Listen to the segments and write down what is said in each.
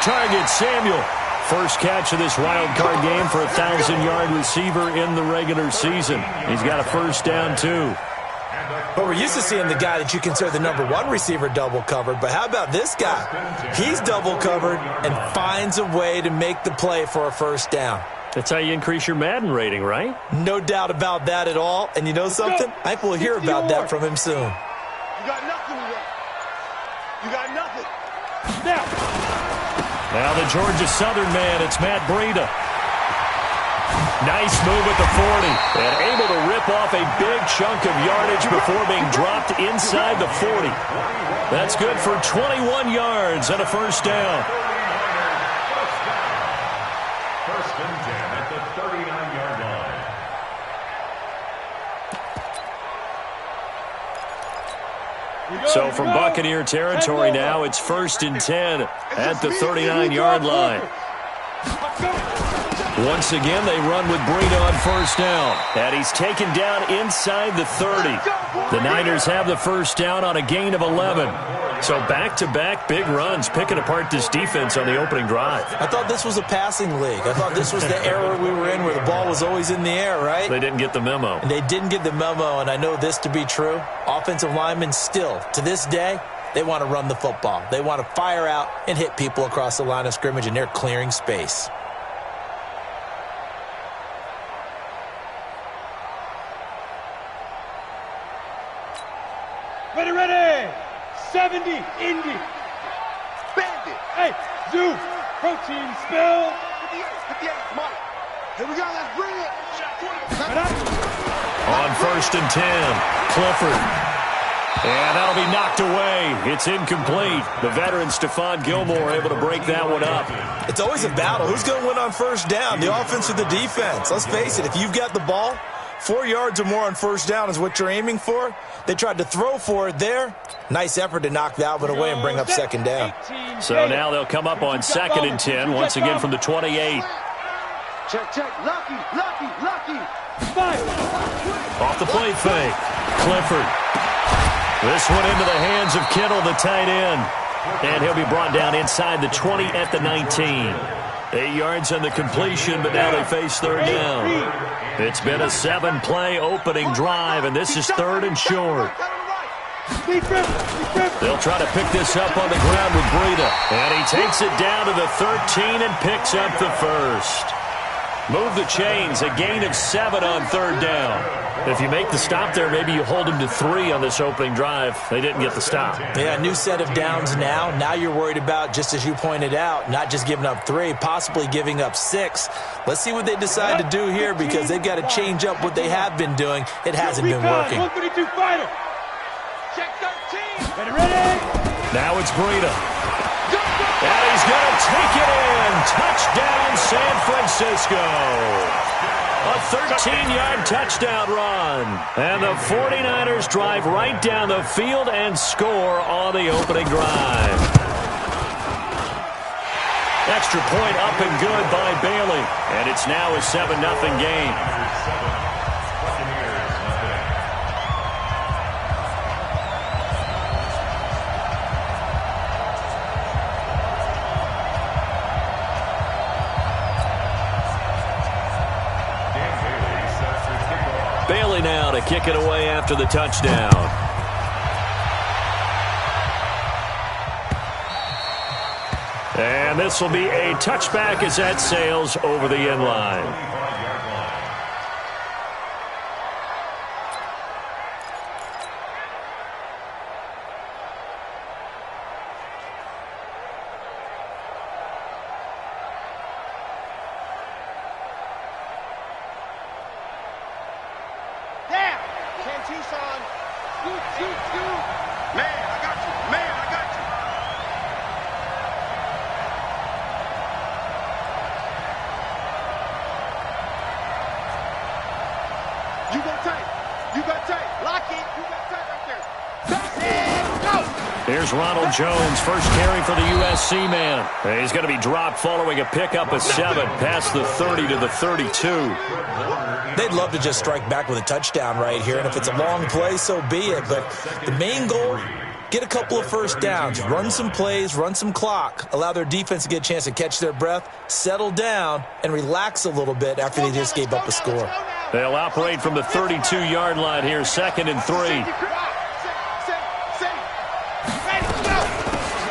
target, Samuel. First catch of this wild card game for a 1,000-yard receiver in the regular season. He's got a first down, too. But we're used to seeing the guy that you consider the #1 receiver double covered. But how about this guy? He's double covered and finds a way to make the play for a first down. That's how you increase your Madden rating, right? No doubt about that at all. And you know something? I think we'll hear about that from him soon. You got nothing today. You got nothing. Now the Georgia Southern man, it's Matt Breida. Nice move at the 40. And able to rip off a big chunk of yardage before being dropped inside the 40. That's good for 21 yards and a first down. First and 10 at the 39-yard line. So from Buccaneer territory now, it's first and 10 at the 39-yard line. Once again, they run with Breida on first down. And he's taken down inside the 30. The Niners have the first down on a gain of 11. So back-to-back big runs, picking apart this defense on the opening drive. I thought this was a passing league. I thought this was the era we were in where the ball was always in the air, right? They didn't get the memo. And they didn't get the memo, and I know this to be true. Offensive linemen still, to this day, they want to run the football. They want to fire out and hit people across the line of scrimmage, and they're clearing space. Ready. 70, Indy. Bandit. Hey, Zeus. Protein spill. 58, Mike. Here we go, let's bring it. On first and 10, Clifford. And that'll be knocked away. It's incomplete. The veteran Stephon Gilmore able to break that one up. It's always a battle. Who's going to win on first down, the offense or the defense? Let's face it, if you've got the ball, 4 yards or more on first down is what you're aiming for. They tried to throw for it there. Nice effort to knock that one away and bring up second down. So now they'll come up on second and 10, once again from the 28. Check. Lucky. Off the play fake. Clifford. This one into the hands of Kittle, the tight end. And he'll be brought down inside the 20 at the 19. 8 yards on the completion, but now they face third down. It's been a 7-play opening drive, and this is third and short. They'll try to pick this up on the ground with Breida. And he takes it down to the 13 and picks up the first. Move the chains, a gain of 7 on third down. If you make the stop there, maybe you hold them to 3 on this opening drive. They didn't get the stop. Yeah, new set of downs now. Now you're worried about, just as you pointed out, not just giving up 3, possibly giving up 6. Let's see what they decide to do here because they've got to change up what they have been doing. It hasn't been working. 132 fighter. Check 13. Ready. Now it's Breida. And he's going to take it in. Touchdown, San Francisco. A 13-yard touchdown run. And the 49ers drive right down the field and score on the opening drive. Extra point up and good by Bailey. And it's now a 7-0 game. Bailey now to kick it away after the touchdown. And this will be a touchback as that sails over the end line. Here's Ronald Jones, first carry for the USC man. He's going to be dropped following a pickup of 7 past the 30 to the 32. They'd love to just strike back with a touchdown right here, and if it's a long play, so be it. But the main goal get a couple of first downs, run some plays, run some clock, allow their defense to get a chance to catch their breath, settle down, and relax a little bit after they just gave up a score. They'll operate from the 32-yard line here, 2nd and 3.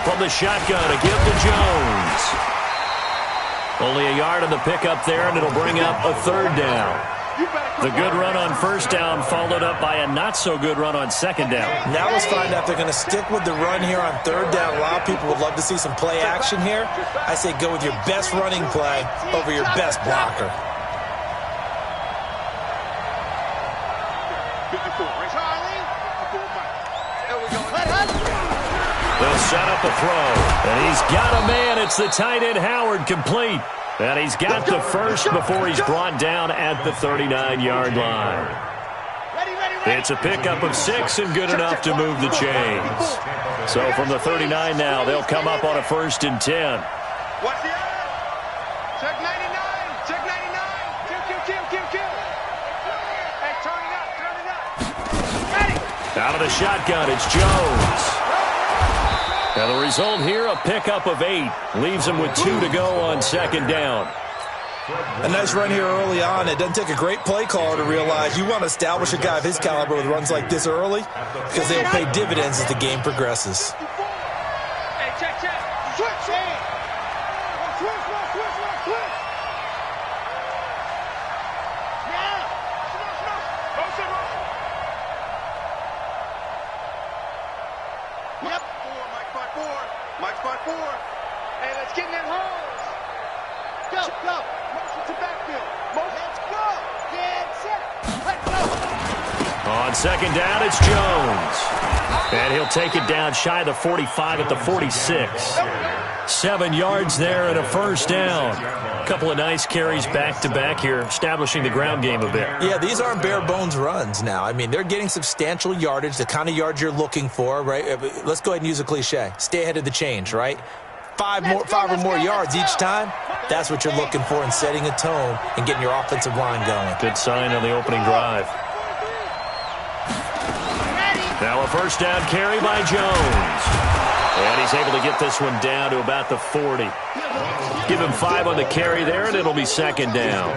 From the shotgun, a give to Jones. Only a yard on the pickup there, and it'll bring up a 3rd down. The good run on 1st down followed up by a not-so-good run on 2nd down. Now let's find out if they're going to stick with the run here on 3rd down. A lot of people would love to see some play action here. I say go with your best running play over your best blocker. They'll set up a throw, and he's got a man. It's the tight end, Howard, complete. And he's got the first before he's brought down at the 39-yard line. It's a pickup of 6 and good enough to move the chains. So from the 39 now, they'll come up on a 1st and 10. Watch the eye. Check 99. Check 99. Kill. Hey, turn it up. Ready. Out of the shotgun, it's Jones. And the result here, a pickup of 8. Leaves him with 2 to go on 2nd down. A nice run here early on. It doesn't take a great play caller to realize you want to establish a guy of his caliber with runs like this early because they'll pay dividends as the game progresses. Hey, check. Switch. Switch. Yeah. Motion. Yep. Mike's by 4. Hey, let's get in that holes. Go. Motion to backfield. Let's go. Get set. Let's go. On 2nd down, it's Jones. And he'll take it down shy of the 45 at the 46. 7 yards there and a 1st down. A couple of nice carries back-to-back here, establishing the ground game a bit. Yeah, these aren't bare-bones runs now. I mean, they're getting substantial yardage, the kind of yards you're looking for, right? Let's go ahead and use a cliche. Stay ahead of the change, right? 5 or more yards each time, that's what you're looking for in setting a tone and getting your offensive line going. Good sign on the opening drive. Now a 1st down carry by Jones. And he's able to get this one down to about the 40. Give him 5 on the carry there, and it'll be 2nd down.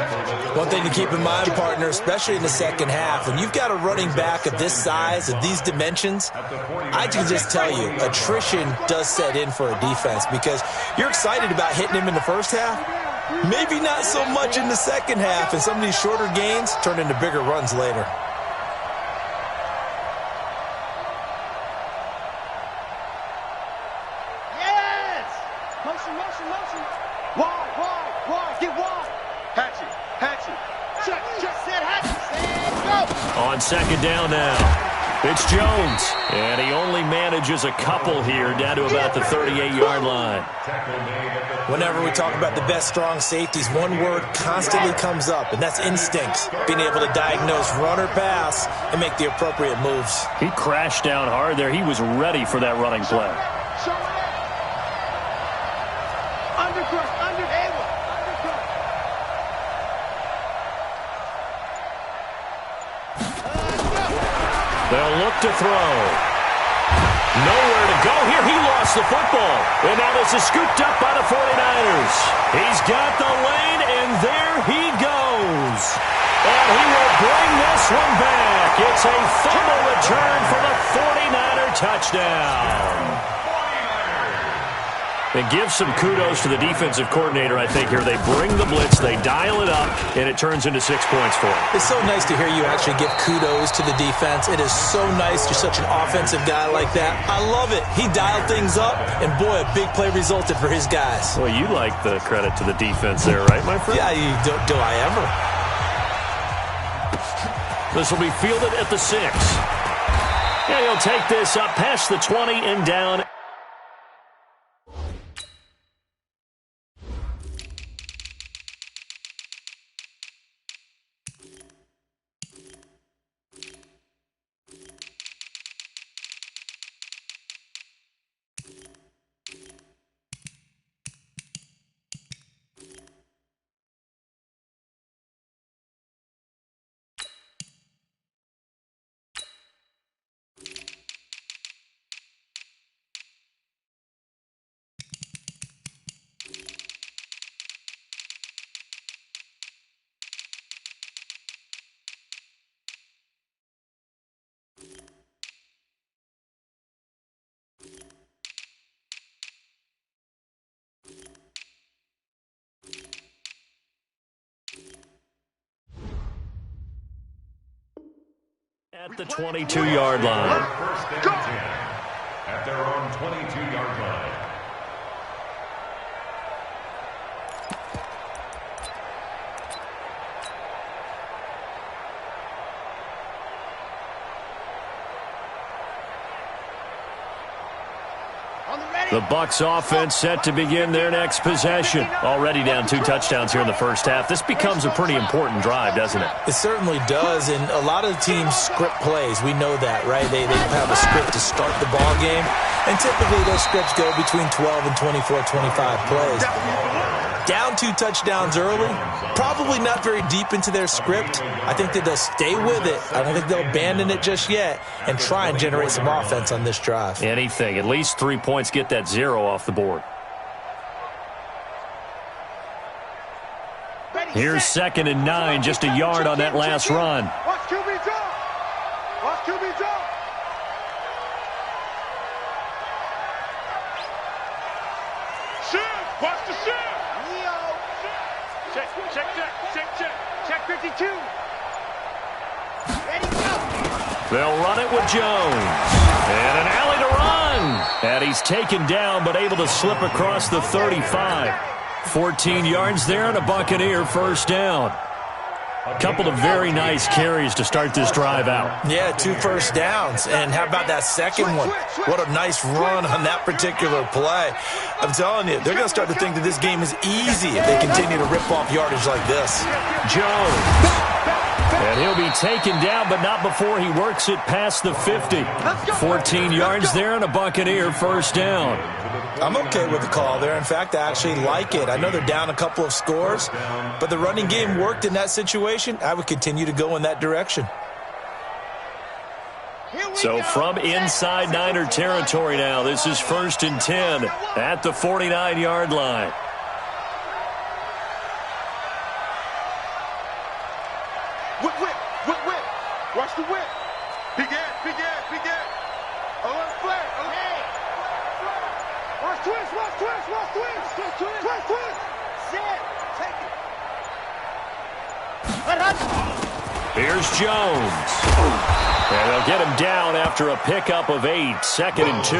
One thing to keep in mind, partner, especially in the second half, when you've got a running back of this size, of these dimensions, I can just tell you, attrition does set in for a defense because you're excited about hitting him in the first half, maybe not so much in the second half, and some of these shorter gains turn into bigger runs later. Motion. Wide. Get wide. Hatchet. Check. Set, Hatchet. Go. On 2nd down now, it's Jones. And he only manages a couple here down to about the 38-yard line. Whenever we talk about the best strong safeties, one word constantly comes up, and that's instinct. Being able to diagnose run or pass and make the appropriate moves. He crashed down hard there. He was ready for that running play. They'll look to throw. Nowhere to go here. He lost the football. And now this is scooped up by the 49ers. He's got the lane, and there he goes. And he will bring this one back. It's a fumble return for the 49er touchdown. And give some kudos to the defensive coordinator, I think, here. They bring the blitz, they dial it up, and it turns into 6 points for them. It's so nice to hear you actually give kudos to the defense. It is so nice you're such an offensive guy like that. I love it. He dialed things up, and boy, a big play resulted for his guys. Well, you like the credit to the defense there, right, my friend? Yeah, do I ever? This will be fielded at the 6. And he'll take this up past the 20 and down. At the 22-yard line. First and 10 at their own 22-yard line. The Bucs offense set to begin their next possession. Already down 2 touchdowns here in the first half. This becomes a pretty important drive, doesn't it? It certainly does, and a lot of the teams script plays. We know that, right? They have a script to start the ball game, and typically those scripts go between 12 and 24, 25 plays. Down 2 touchdowns early, probably not very deep into their script. I think that they'll stay with it. I don't think they'll abandon it just yet and try and generate some offense on this drive. Anything. At least 3 points, get that 0 off the board. Here's 2nd and 9, just a yard on that last run. Watch QB drop. Watch QB drop. Shift. Watch the shift. Check, check, check, check, check. Check 52. Ready, go. They'll run it with Jones. And an alley to run. And he's taken down, but able to slip across the 35. 14 yards there and a Buccaneer first down. A couple of very nice carries to start this drive out. Yeah, 2 first downs. And how about that second one? What a nice run on that particular play. I'm telling you, they're going to start to think that this game is easy if they continue to rip off yardage like this. Jones. And he'll be taken down, but not before he works it past the 50. 14 yards there and a Buccaneer first down. I'm okay with the call there. In fact, I actually like it. I know they're down a couple of scores, but the running game worked in that situation. I would continue to go in that direction. So from inside Niner territory now, this is 1st and 10 at the 49-yard line. Whip, whip, whip, whip. Watch the whip. Big ass, big ass, big ass. Alert flag. Hey. Watch twist, watch twist, watch twist. Twist, twist, twist, twist. Sit. Take it. Here's Jones. And they'll get him down after a pickup of 8. 2nd and 2.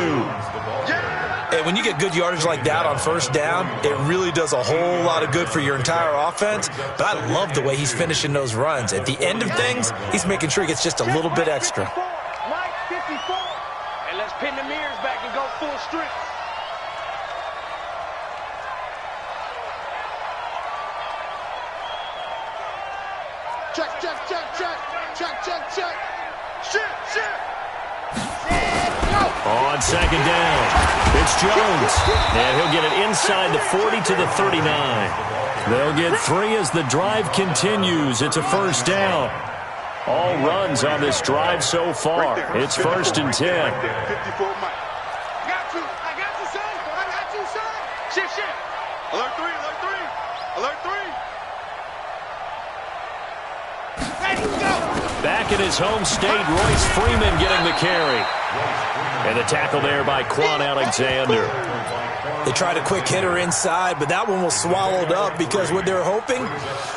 And when you get good yardage like that on first down, it really does a whole lot of good for your entire offense. But I love the way he's finishing those runs. At the end of things, he's making sure he gets just a little bit extra. Mike 54. And let's pin the mirrors back and go full strength. Check, check, check, check. Check, check, check. Shit, shit. On 2nd down, it's Jones. And he'll get it inside the 40 to the 39. They'll get 3 as the drive continues. It's a first down. All runs on this drive so far. It's 1st and 10. 54 Mike. I got you, son. I got you, son. Shit, shit. Alert 3, alert 3. Alert 3. Ready, go. Back in his home state, Royce Freeman getting the carry. And the tackle there by Quan Alexander. They tried a quick hitter inside, but that one was swallowed up because what they're hoping,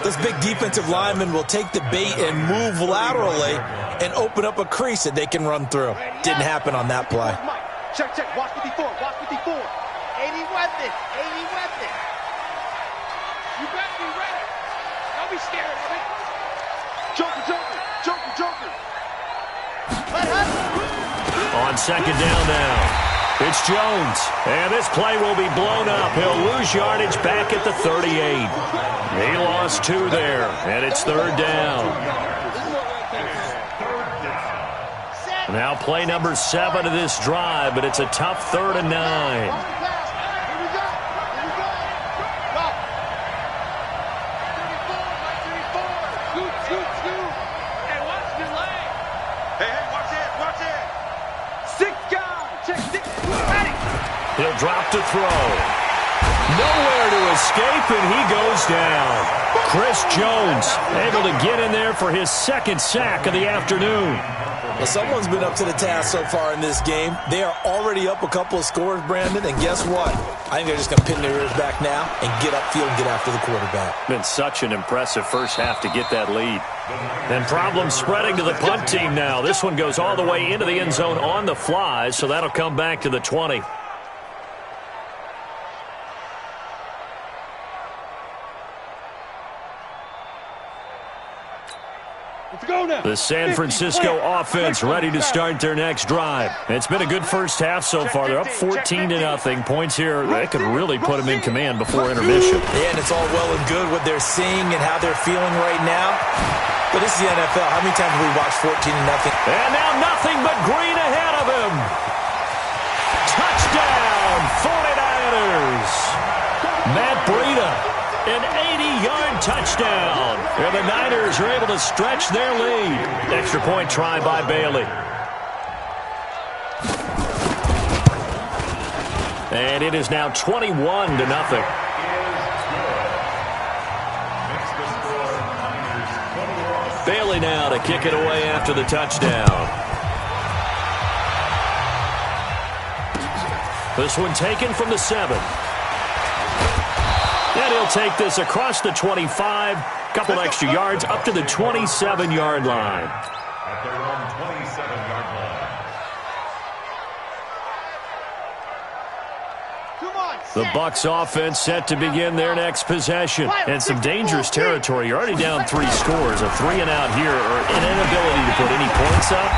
those big defensive linemen will take the bait and move laterally and open up a crease that they can run through. Didn't happen on that play. Check, check. Watch 54. Watch 54. 80 weapons. 80 weapons. You better be ready. Don't be scared of it. Joker, Joker. Joker, Joker. On 2nd down now, it's Jones. And this play will be blown up. He'll lose yardage back at the 38. He lost 2 there, and it's 3rd down. Now play number 7 of this drive, but it's a tough 3rd and 9. He'll drop to throw. Nowhere to escape, and he goes down. Chris Jones able to get in there for his second sack of the afternoon. Well, someone's been up to the task so far in this game. They are already up a couple of scores, Brandon, and guess what? I think they're just going to pin their ears back now and get upfield and get after the quarterback. Been such an impressive first half to get that lead. And problems spreading to the punt team now. This one goes all the way into the end zone on the fly, so that'll come back to the 20. The San Francisco offense ready to start their next drive. It's been a good first half so far. They're up 14-0. Points here, they could really put them in command before intermission. Yeah, and it's all well and good what they're seeing and how they're feeling right now. But this is the NFL. How many times have we watched 14-0? And now nothing but green ahead of him. Touchdown, 49ers. Matt Breida. An 80-yard touchdown. And the Niners are able to stretch their lead. Extra point try by Bailey. And it is now 21-0. Bailey now to kick it away after the touchdown. This one taken from the 7. And he'll take this across the 25. Couple extra yards up to the 27-yard line. At their own 27-yard line. The Bucs offense set to begin their next possession. And some dangerous territory. You're already down 3 scores. A 3-and-out here or an inability to put any points up.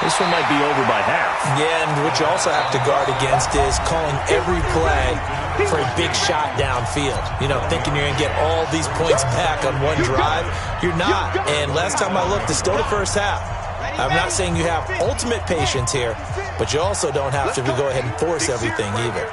This one might be over by half. Yeah, and what you also have to guard against is calling every play for a big shot downfield. You know, thinking you're going to get all these points back on one drive. You're not. And last time I looked, it's still the first half. I'm not saying you have ultimate patience here, but you also don't have to go ahead and force everything either.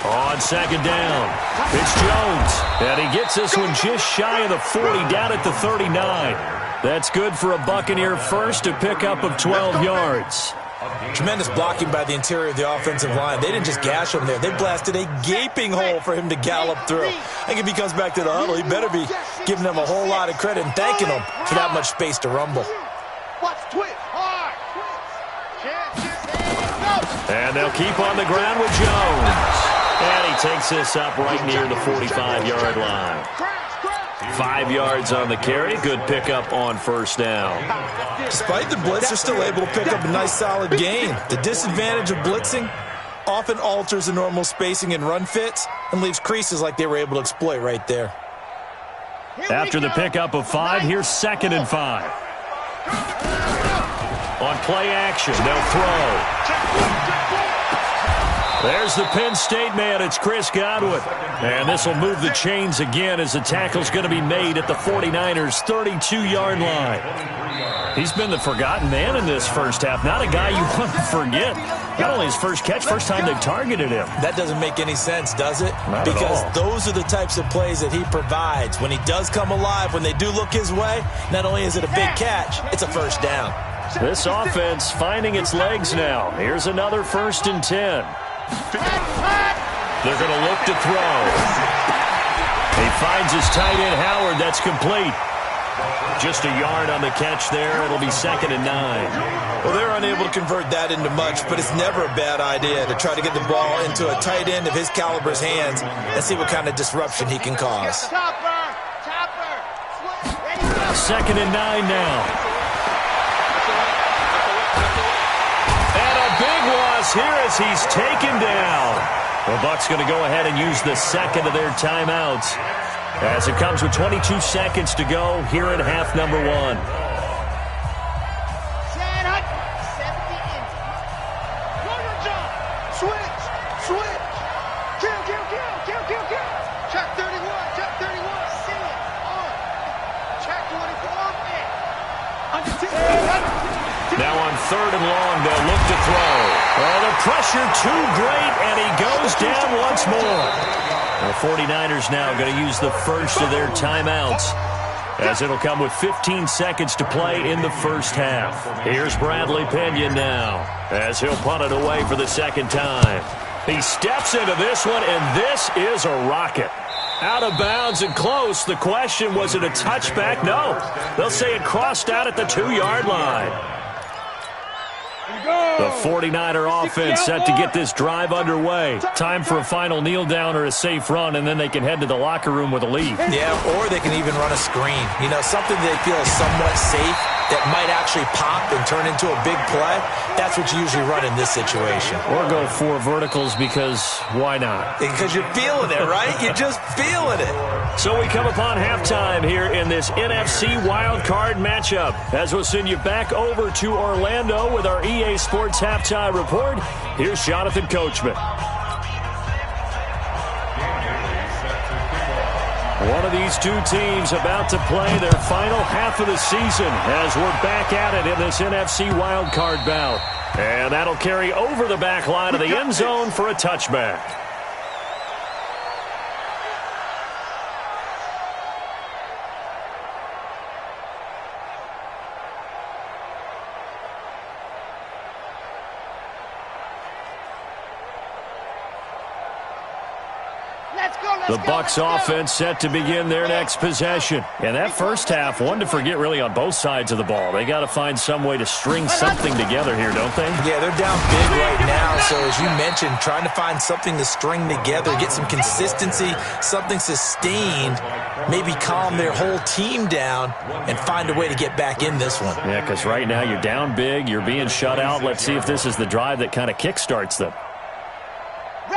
On second down, it's Jones, and he gets this one just shy of the 40, down at the 39. That's good for a Buccaneer first, a pickup of 12 yards. Tremendous blocking by the interior of the offensive line. They didn't just gash him there. They blasted a gaping hole for him to gallop through. I think if he comes back to the huddle, he better be giving them a whole lot of credit and thanking them for that much space to rumble. And they'll keep on the ground with Jones. And he takes this up right near the 45-yard line. 5 yards on the carry. Good pickup on first down. Despite the blitz, they're still able to pick up a nice solid gain. The disadvantage of blitzing often alters the normal spacing and run fits and leaves creases like they were able to exploit right there. After the pickup of 5, here's 2nd and 5. On play action, they'll throw. There's the Penn State man. It's Chris Godwin. And this will move the chains again as the tackle's going to be made at the 49ers' 32-yard line. He's been the forgotten man in this first half. Not a guy you want to forget. Not only his first catch, first time they've targeted him. That doesn't make any sense, does it? Not because at all. Those are the types of plays that he provides. When he does come alive, when they do look his way, not only is it a big catch, it's a first down. This offense finding its legs now. Here's another 1st and 10. They're going to look to throw. He finds his tight end, Howard. That's complete. Just a yard on the catch there. It'll be 2nd and 9. Well, they're unable to convert that into much, but it's never a bad idea to try to get the ball into a tight end of his caliber's hands and see what kind of disruption he can cause. 2nd and 9 now. Big loss here as he's taken down. The Bucs going to go ahead and use the second of their timeouts as it comes with 22 seconds to go here in half number 1. Now on 3rd and long, they'll look to throw. Oh, the pressure too great, and he goes down once more. The 49ers now going to use the first of their timeouts as it'll come with 15 seconds to play in the first half. Here's Bradley Pinion now as he'll punt it away for the second time. He steps into this one, and this is a rocket. Out of bounds and close. The question, was it a touchback? No. They'll say it crossed out at the 2-yard line. The 49er offense set to get this drive underway. Time for a final kneel down or a safe run, and then they can head to the locker room with a lead. Yeah, or they can even run a screen. You know, something they feel is somewhat safe that might actually pop and turn into a big play. That's what you usually run in this situation. Or go 4 verticals because why not? Because you're feeling it, right? You're just feeling it. So we come upon halftime here in this NFC Wildcard matchup. As we'll send you back over to Orlando with our EA Sports Halftime Report, here's Jonathan Coachman. One of these two teams about to play their final half of the season as we're back at it in this NFC Wildcard bout. And that'll carry over the back line of the end zone for a touchback. The Bucs offense set to begin their next possession. And that first half, one to forget really on both sides of the ball. They got to find some way to string something together here, don't they? Yeah, they're down big right now. So as you mentioned, trying to find something to string together, get some consistency, something sustained, maybe calm their whole team down and find a way to get back in this one. Yeah, because right now you're down big, you're being shut out. Let's see if this is the drive that kind of kickstarts them.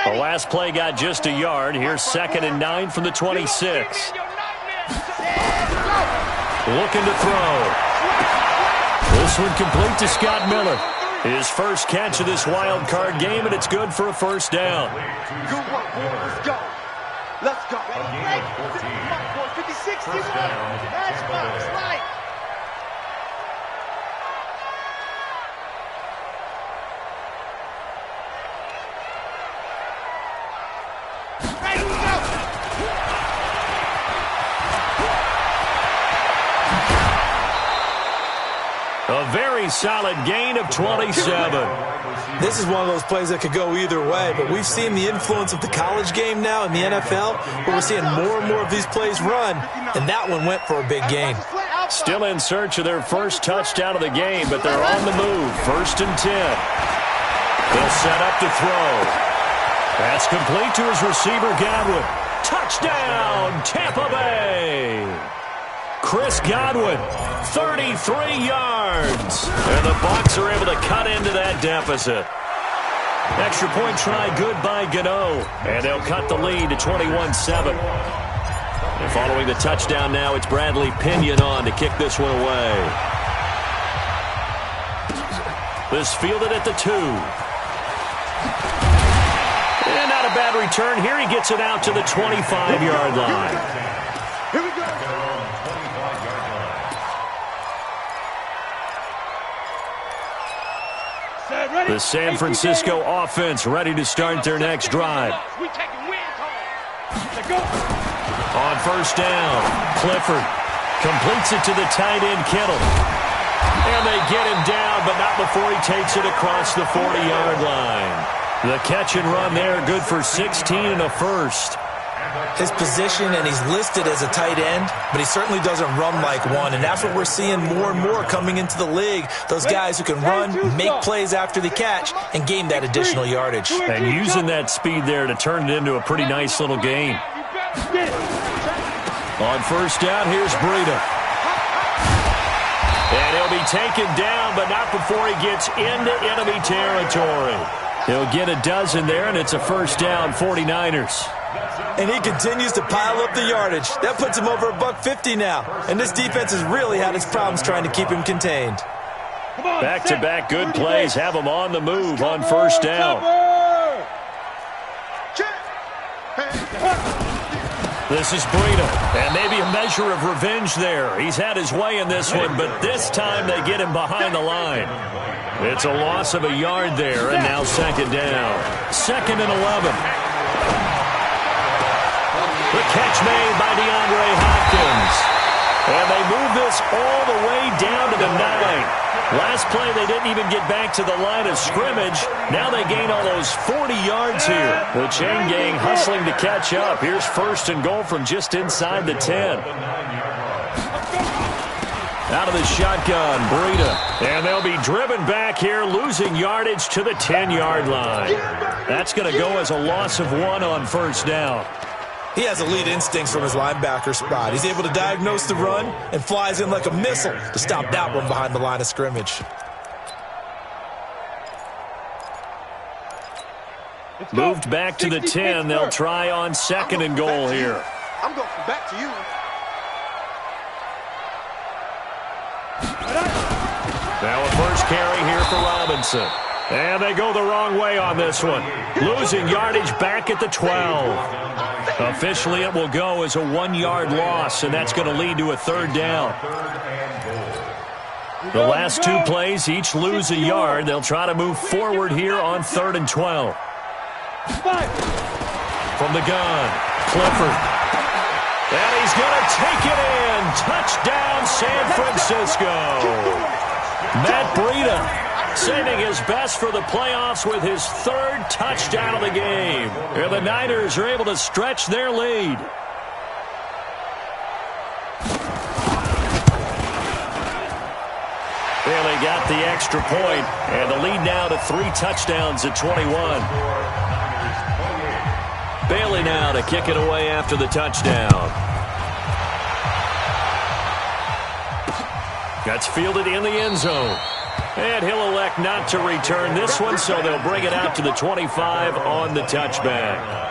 The last play got just a yard. Here's 2nd and 9 from the 26. Looking to throw. This one complete to Scott Miller. His first catch of this wild card game, and it's good for a first down. Good work, boys. Let's go. Let's go. Ready? 56, 61. That's right. A very solid gain of 27. This is one of those plays that could go either way, but we've seen the influence of the college game now in the NFL, where we're seeing more and more of these plays run, and that one went for a big gain. Still in search of their first touchdown of the game, but they're on the move. 1st and 10. They'll set up to throw. That's complete to his receiver, Godwin. Touchdown, Tampa Bay! Chris Godwin, 33 yards. And the Bucs are able to cut into that deficit. Extra point try good by Gano. And they'll cut the lead to 21-7. And following the touchdown now, it's Bradley Pinion on to kick this one away. This fielded at the 2. And not a bad return. Here he gets it out to the 25-yard line. Here we go. The San Francisco offense ready to start their next drive. On first down, Clifford completes it to the tight end, Kittle. And they get him down, but not before he takes it across the 40-yard line. The catch and run there, good for 16 and a first. His position, and he's listed as a tight end, but he certainly doesn't run like one, and that's what we're seeing more and more coming into the league. Those guys who can run, make plays after the catch, and gain that additional yardage. And using that speed there to turn it into a pretty nice little game. On first down, here's Breida. And he'll be taken down, but not before he gets into enemy territory. He'll get a dozen there, and it's a first down, 49ers. And he continues to pile up the yardage. That puts him over $150 now. And this defense has really had its problems trying to keep him contained. Back-to-back good plays have him on the move on first down. This is Breida, and maybe a measure of revenge there. He's had his way in this one, but this time they get him behind the line. It's a loss of a yard there, and now 2nd down. 2nd and 11. The catch made by DeAndre Hopkins. And they move this all the way down to the 9. Last play, they didn't even get back to the line of scrimmage. Now they gain almost 40 yards here. The chain gang hustling to catch up. Here's first and goal from just inside the 10. Out of the shotgun, Breida. And they'll be driven back here, losing yardage to the 10-yard line. That's going to go as a loss of 1 on first down. He has elite instincts from his linebacker spot. He's able to diagnose the run and flies in like a missile to stop that one behind the line of scrimmage. Moved back to the 10. They'll try on second and goal here. I'm going back to you. Now a first carry here for Robinson. And they go the wrong way on this one. Losing yardage back at the 12. Officially, it will go as a 1-yard loss, and that's going to lead to a third down. The last 2 plays each lose a yard. They'll try to move forward here on 3rd and 12. From the gun, Clifford. And he's going to take it in. Touchdown, San Francisco. Matt Breida saving his best for the playoffs with his 3rd touchdown of the game. And the Niners are able to stretch their lead. Well, they got the extra point, and the lead now to 3 touchdowns at 21. Bailey now to kick it away after the touchdown. That's fielded in the end zone. And he'll elect not to return this one, so they'll bring it out to the 25 on the touchback.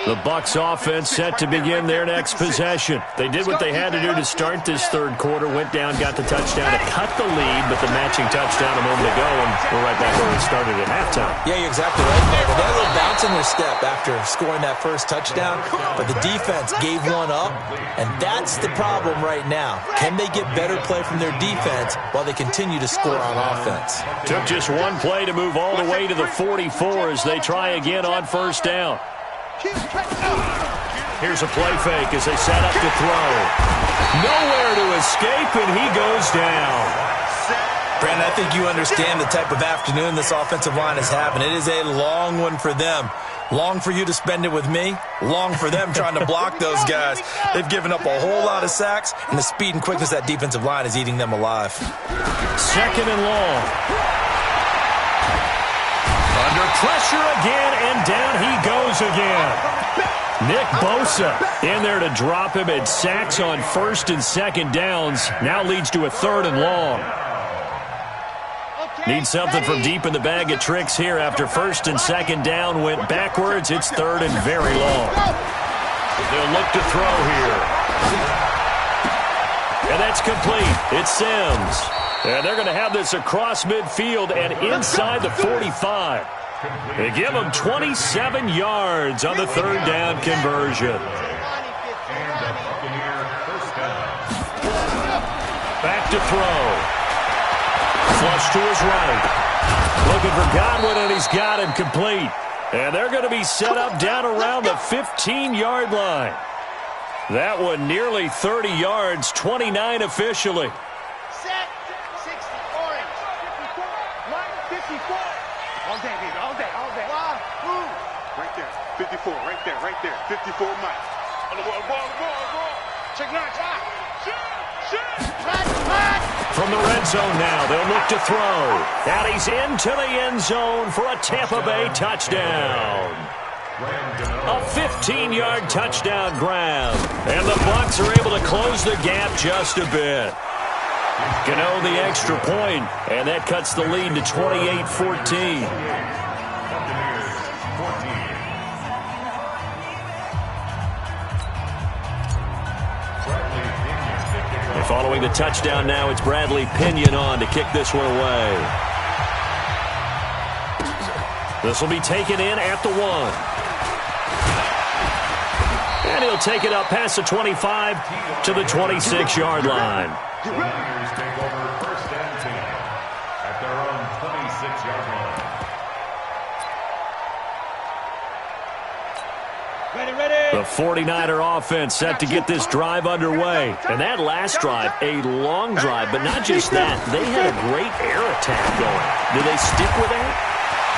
The Bucs offense set to begin their next possession. They did what they had to do to start this 3rd quarter, went down, got the touchdown to cut the lead, but the matching touchdown a moment ago, and we're right back where we started at halftime. Yeah, you're exactly right, Michael. They had a little bounce in their step after scoring that first touchdown, but the defense gave one up, and that's the problem right now. Can they get better play from their defense while they continue to score on offense? Took just 1 play to move all the way to the 44 as they try again on first down. Here's a play fake as they set up to throw. Nowhere to escape, and he goes down. Brandon, I think you understand the type of afternoon this offensive line is having. It is a long one for them. Long for you to spend it with me. Long for them trying to block those guys. They've given up a whole lot of sacks, and the speed and quickness of that defensive line is eating them alive. Second and long. Under pressure again, and down he goes again. Nick Bosa in there to drop him, and sacks on 1st and 2nd downs. Now leads to a 3rd and long. Need something from deep in the bag of tricks here after 1st and 2nd down went backwards. It's 3rd and very long. They'll look to throw here. And that's complete. It's Sims. And they're going to have this across midfield and inside the 45. They give them 27 yards on the 3rd down conversion. Back to throw. Flush to his right. Looking for Godwin, and he's got him complete. And they're going to be set up down around the 15-yard line. That one nearly 30 yards, 29 officially. Set, 60, orange. 54. All day, baby, all day. Right there, 54, right there. 54 Mike. On the ball. Check it out. Shoot. From the red zone now, they'll look to throw. And he's into the end zone for a Tampa Bay touchdown. A 15-yard touchdown grab. And the Bucs are able to close the gap just a bit. Gano the extra point, and that cuts the lead to 28-14. Following the touchdown now, it's Bradley Pinion on to kick this one away. This will be taken in at the 1. And he'll take it up past the 25 to the 26-yard line. Niners take over 1st and 10 at their own 26-yard line. The 49er offense set to get this drive underway. And that last drive, a long drive, but not just that. They had a great air attack going. Do they stick with that?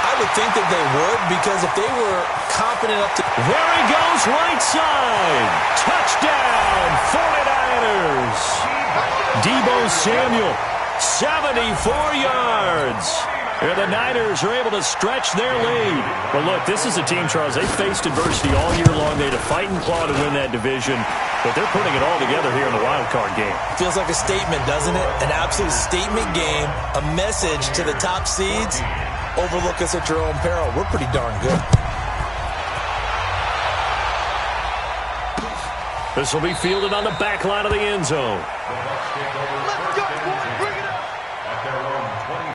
I would think that they would, because if they were confident up to... There he goes, right side. Touchdown, 49ers. Deebo Samuel, 74 yards. And the Niners are able to stretch their lead. But look, this is a team, Charles, they faced adversity all year long. They had to fight and claw to win that division. But they're putting it all together here in the Wildcard game. Feels like a statement, doesn't it? An absolute statement game, a message to the top seeds. Overlook us at your own peril. We're pretty darn good. This will be fielded on the back line of the end zone. Let's go, boys. Bring it up. At their own 20.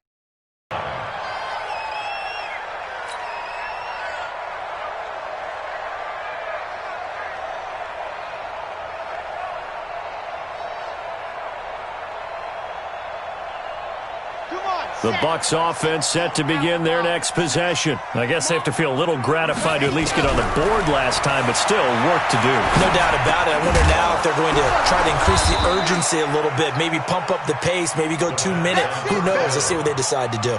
The Bucs offense set to begin their next possession. I guess they have to feel a little gratified to at least get on the board last time, but still work to do. No doubt about it. I wonder now if they're going to try to increase the urgency a little bit, maybe pump up the pace, maybe go 2 minute. Who knows? Let's see what they decide to do.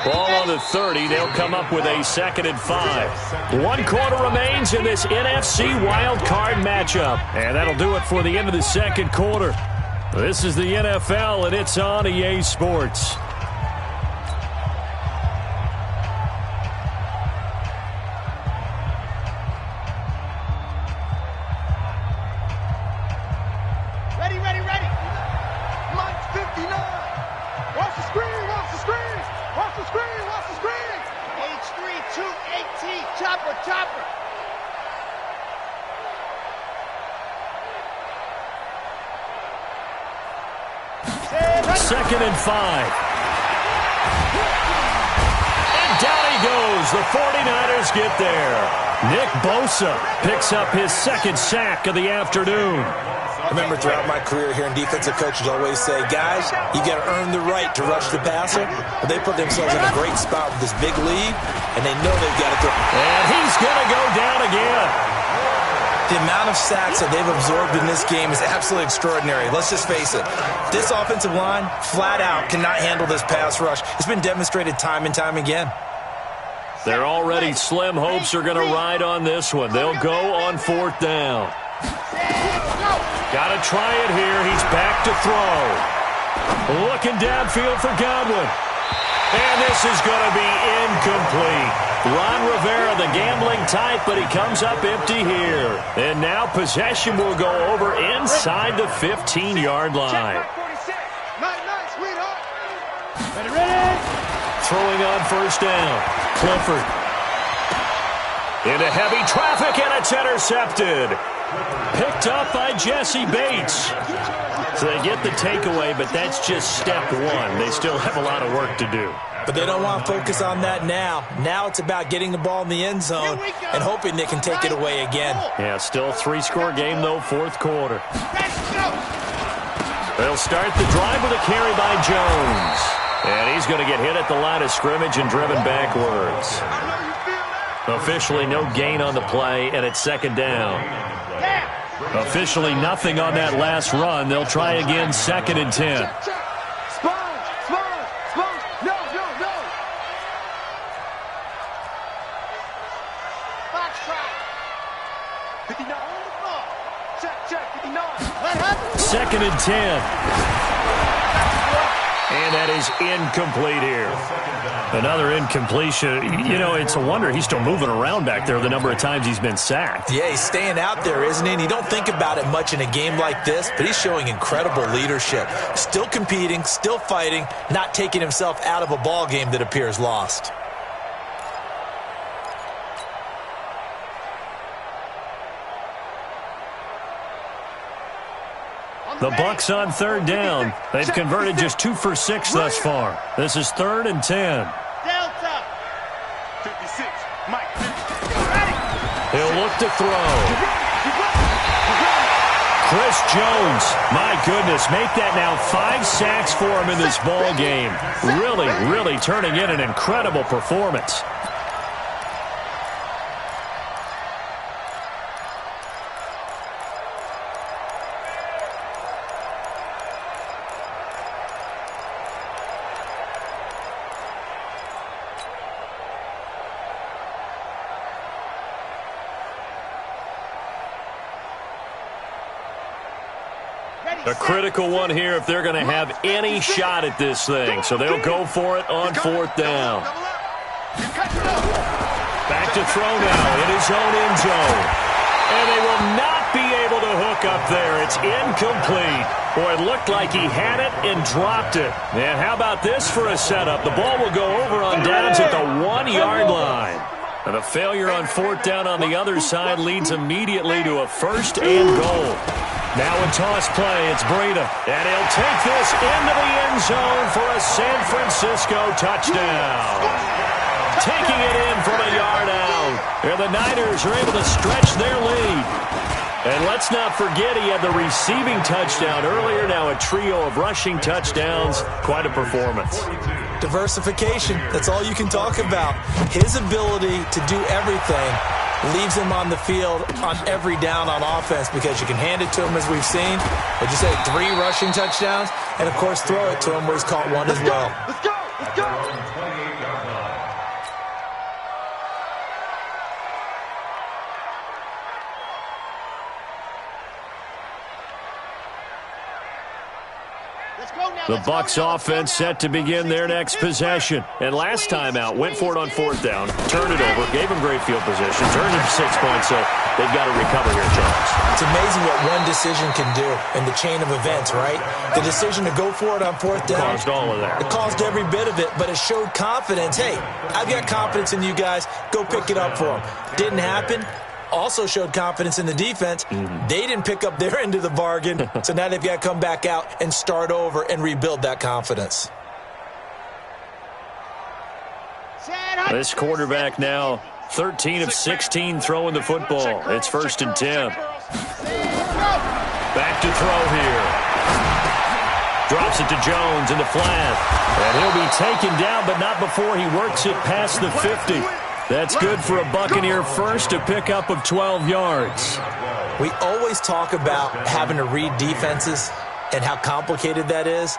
Ball on the 30. They'll come up with a 2nd and 5. 1 quarter remains in this NFC Wildcard matchup. And that'll do it for the end of the second quarter. This is the NFL, and it's on EA Sports. Ready, ready, ready. Lights 59. Watch the screen, watch the screen. Watch the screen, watch the screen. H3 218. Chopper, chopper. Second and 5. And down he goes. The 49ers get there. Nick Bosa picks up his 2nd sack of the afternoon. I remember throughout my career hearing defensive coaches always say, guys, you got to earn the right to rush the passer. But they put themselves in a great spot with this big lead, and they know they've got to throw. And he's going to go down again. The amount of sacks that they've absorbed in this game is absolutely extraordinary. Let's just face it. This offensive line, flat out, cannot handle this pass rush. It's been demonstrated time and time again. They're already slim hopes are going to ride on this one. They'll go on 4th down. Got to try it here. He's back to throw. Looking downfield for Godwin. And this is going to be incomplete. Ron Rivera, the gambling type, but he comes up empty here. And now possession will go over inside the 15-yard line. Night, sweetheart. Ready, ready. Throwing on 1st down. Clifford. Into heavy traffic, and it's intercepted. Picked up by Jesse Bates. So they get the takeaway, but that's just step 1. They still have a lot of work to do. But they don't want to focus on that now. Now it's about getting the ball in the end zone and hoping they can take it away again. Yeah, still a 3-score game, though, 4th quarter. Let's go. They'll start the drive with a carry by Jones. And he's going to get hit at the line of scrimmage and driven backwards. Officially no gain on the play, and it's 2nd down. Officially nothing on that last run. They'll try again, 2nd and 10. Box try. 59. Check, 59. Let happen. 2nd and 10. And that is incomplete here. Another incompletion. You know, it's a wonder he's still moving around back there the number of times he's been sacked. Yeah, he's staying out there, isn't he? And you don't think about it much in a game like this, but he's showing incredible leadership. Still competing, still fighting, not taking himself out of a ball game that appears lost. The Bucs on 3rd down. They've converted just 2 for 6 thus far. This is 3rd and 10. Delta. 56. Mike. Ready. He'll look to throw. Chris Jones, my goodness, make that now 5 sacks for him in this ball game. Really turning in an incredible performance. A critical one here if they're going to have any shot at this thing. So they'll go for it on fourth down. Back to throw now in his own end zone. And they will not be able to hook up there. It's incomplete. Boy, it looked like he had it and dropped it. And how about this for a setup? The ball will go over on downs at the 1-yard line. And a failure on fourth down on the other side leads immediately to a first and goal. Now a toss play, it's Breida. And he'll take this into the end zone for a San Francisco touchdown. Taking it in from a yard out. And the Niners are able to stretch their lead. And let's not forget he had the receiving touchdown earlier. Now a trio of rushing touchdowns. Quite a performance. Diversification, that's all you can talk about. His ability to do everything leaves him on the field on every down on offense because you can hand it to him as we've seen. What'd you say, 3 rushing touchdowns? And, of course, throw it to him where he's caught one as well. Let's go! Let's go! The Bucs offense set to begin their next possession. And last time out, went for it on fourth down, turned it over, gave them great field position, turned it to 6 points, so they've got to recover here, Charles. It's amazing what one decision can do in the chain of events, right? The decision to go for it on fourth down. Caused all of that. It caused every bit of it, but it showed confidence. Hey, I've got confidence in you guys. Go pick it up for them. Didn't happen. Also showed confidence in the defense. They didn't pick up their end of the bargain, so now they've got to come back out and start over and rebuild that confidence. This quarterback now 13 of 16 throwing the football. It's 1st and 10. Back to throw here. Drops it to Jones in the flat. And he'll be taken down, but not before he works it past the 50. That's good for a Buccaneer first, a pickup of 12 yards. We always talk about having to read defenses and how complicated that is.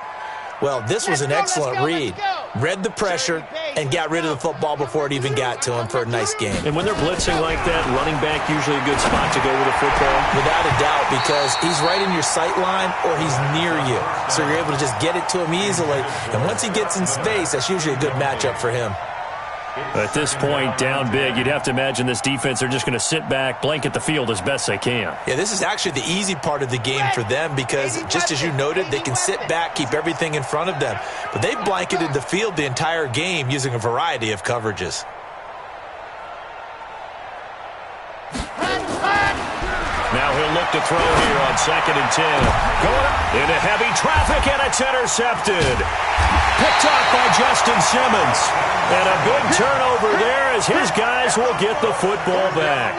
Well, this was an excellent read. Read the pressure and got rid of the football before it even got to him for a nice game. And when they're blitzing like that, running back usually a good spot to go with a football? Without a doubt, because he's right in your sight line or he's near you. So you're able to just get it to him easily. And once he gets in space, that's usually a good matchup for him. At this point, down big, you'd have to imagine this defense are just going to sit back, blanket the field as best they can. Yeah, this is actually the easy part of the game for them because, just as you noted, they can sit back, keep everything in front of them. But they've blanketed the field the entire game using a variety of coverages. Now he'll look to throw here on 2nd and 10. Going up into heavy traffic, and it's intercepted. Picked off by Justin Simmons. And a big turnover there as his guys will get the football back.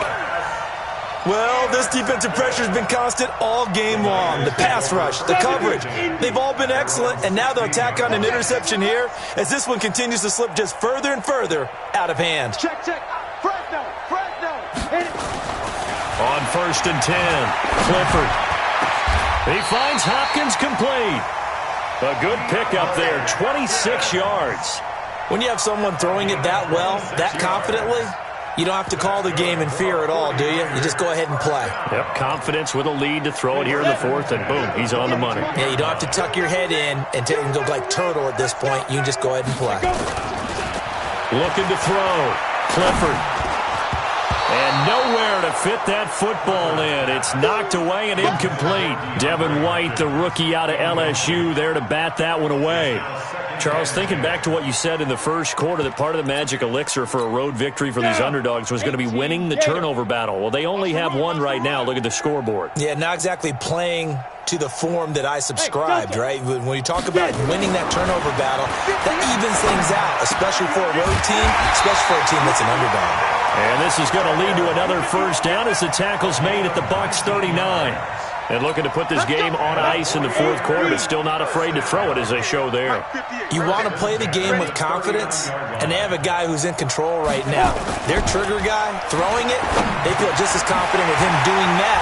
Well, this defensive pressure has been constant all game long. The pass rush, the coverage, they've all been excellent, and now they'll tack on an interception here as this one continues to slip just further and further out of hand. Check, check. Fresno. Hit it. On 1st and 10, Clifford. He finds Hopkins complete. A good pickup there, 26 yards. When you have someone throwing it that well, that confidently, you don't have to call the game in fear at all, do you? You just go ahead and play. Yep, confidence with a lead to throw it here in the 4th, and boom, he's on the money. Yeah, you don't have to tuck your head in and take and go like turtle at this point. You can just go ahead and play. Looking to throw. Clifford. And nowhere to fit that football in. It's knocked away and incomplete. Devin White, the rookie out of LSU, there to bat that one away. Charles, thinking back to what you said in the first quarter, that part of the magic elixir for a road victory for these underdogs was going to be winning the turnover battle. Well, they only have one right now. Look at the scoreboard. Yeah, not exactly playing to the form that I subscribed, right? When you talk about winning that turnover battle, that evens things out, especially for a road team, especially for a team that's an underdog. And this is going to lead to another first down as the tackle's made at the Bucs 39. And looking to put this game on ice in the 4th quarter, but still not afraid to throw it as they show there. You want to play the game with confidence, and they have a guy who's in control right now. Their trigger guy, throwing it, they feel just as confident with him doing that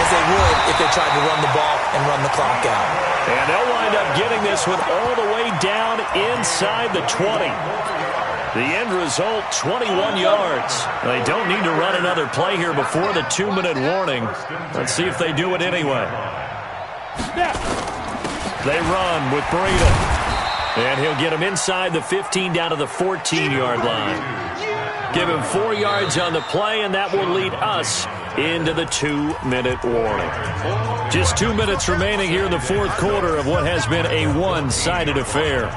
as they would if they tried to run the ball and run the clock out. And they'll wind up getting this one all the way down inside the 20. The end result, 21 yards. They don't need to run another play here before the 2-minute warning. Let's see if they do it anyway. They run with Breida. And he'll get him inside the 15 down to the 14-yard line. Give him 4 yards on the play, and that will lead us into the 2-minute warning. Just 2 minutes remaining here in the fourth quarter of what has been a one-sided affair.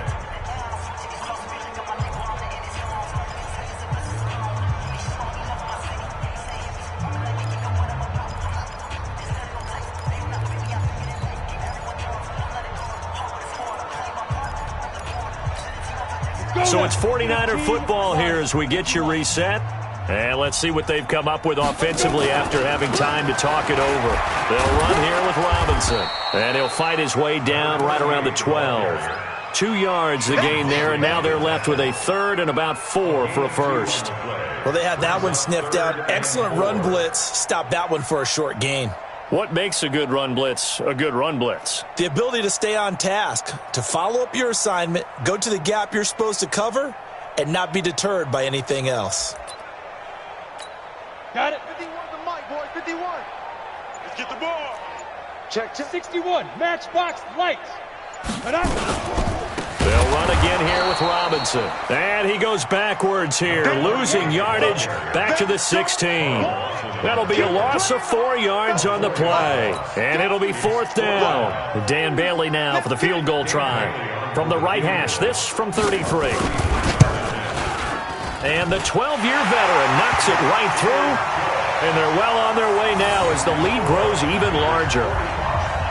So it's 49er football here as we get you reset. And let's see what they've come up with offensively after having time to talk it over. They'll run here with Robinson. And he'll fight his way down right around the 12. 2 yards the gain there, and now they're left with a third and about 4 for a first. Well, they had that one sniffed out. Excellent run blitz. Stop that one for a short gain. What makes a good run blitz a good run blitz? The ability to stay on task, to follow up your assignment, go to the gap you're supposed to cover, and not be deterred by anything else. Got it. 51 to Mike, boy. 51. Let's get the ball. Check to 61. Matchbox lights. They'll run again here with Robinson. And he goes backwards here, losing yardage back to the 16. That'll be a loss of 4 yards on the play. And it'll be fourth down. Dan Bailey now for the field goal try. From the right hash, this from 33. And the 12-year veteran knocks it right through. And they're well on their way now as the lead grows even larger.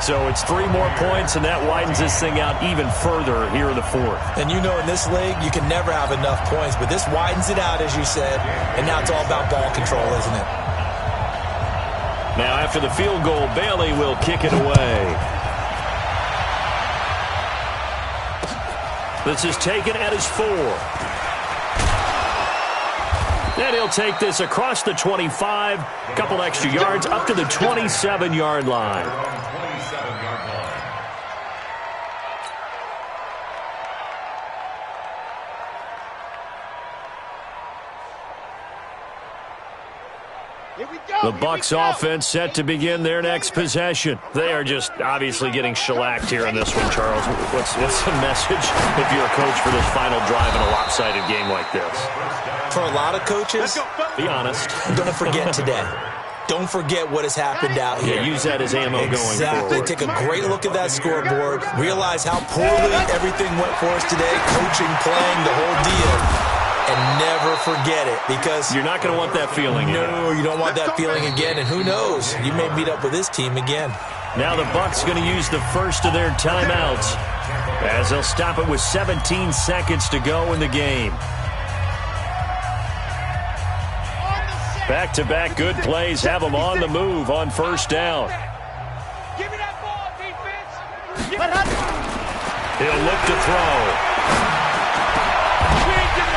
So it's 3 more points, and that widens this thing out even further here in the fourth. And you know in this league, you can never have enough points, but this widens it out, as you said, and now it's all about ball control, isn't it? Now after the field goal, Bailey will kick it away. This is taken at his 4. Then he'll take this across the 25, couple extra yards, up to the 27-yard line. The Bucs offense set to begin their next possession. They are just obviously getting shellacked here in this one, Charles. What's the message if you're a coach for this final drive in a lopsided game like this? For a lot of coaches, be honest. Don't forget today. Don't forget what has happened out here. Yeah, use that as ammo going forward. Exactly. Take a great look at that scoreboard. Realize how poorly everything went for us today. Coaching, playing, the whole deal. And never forget it, because you're not going to want that feeling again. No, you don't want that feeling again, and who knows? You may meet up with this team again. Now the Bucs going to use the first of their timeouts as they'll stop it with 17 seconds to go in the game. Back-to-back good plays have them on the move on first down. Give me that ball, defense. He'll look to throw.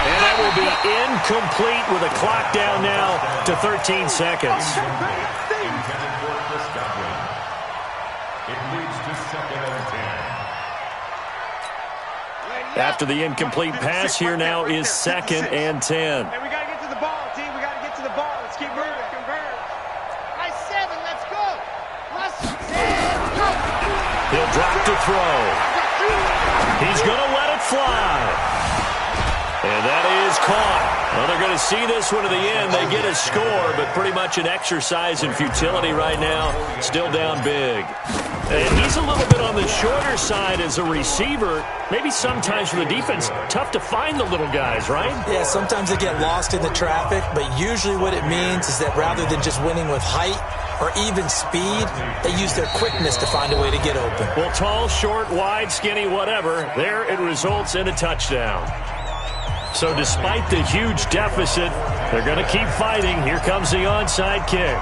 And that will be incomplete with a clock down now to 13 seconds. After the incomplete pass, here now is 2nd and 10. And we got to get to the ball, team. We got to get to the ball. Let's keep moving. High 7, let's go. He'll drop to throw. He's going to let it fly. And that is caught. Well, they're going to see this one to the end. They get a score, but pretty much an exercise in futility right now. Still down big. And he's a little bit on the shorter side as a receiver. Maybe sometimes for the defense, tough to find the little guys, right? Yeah, sometimes they get lost in the traffic, but usually what it means is that rather than just winning with height or even speed, they use their quickness to find a way to get open. Well, tall, short, wide, skinny, whatever, there it results in a touchdown. So despite the huge deficit, they're going to keep fighting. Here comes the onside kick.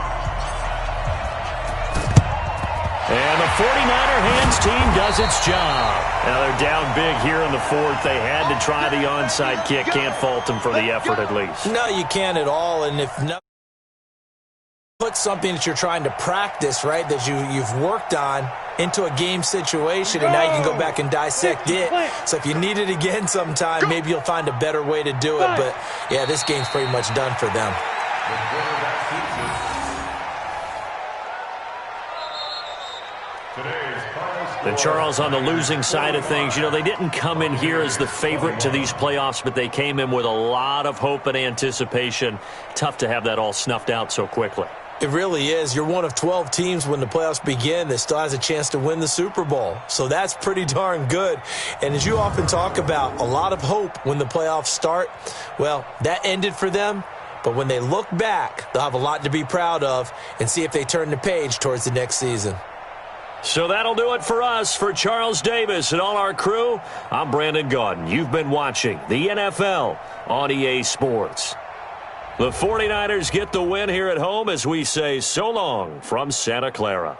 And the 49er hands team does its job. Now they're down big here in the fourth. They had to try the onside kick. Can't fault them for the effort at least. No, you can't at all. And if not, put something that you're trying to practice, right, that you've worked on into a game situation, and now you can go back and dissect it. So if you need it again sometime, maybe you'll find a better way to do it. But, yeah, this game's pretty much done for them. Today's And Charles, on the losing side of things, they didn't come in here as the favorite to these playoffs, but they came in with a lot of hope and anticipation. Tough to have that all snuffed out so quickly. It really is. You're one of 12 teams when the playoffs begin that still has a chance to win the Super Bowl. So that's pretty darn good. And as you often talk about, a lot of hope when the playoffs start. Well, that ended for them. But when they look back, they'll have a lot to be proud of and see if they turn the page towards the next season. So that'll do it for us. For Charles Davis and all our crew, I'm Brandon Gaudin. You've been watching the NFL on EA Sports. The 49ers get the win here at home as we say so long from Santa Clara.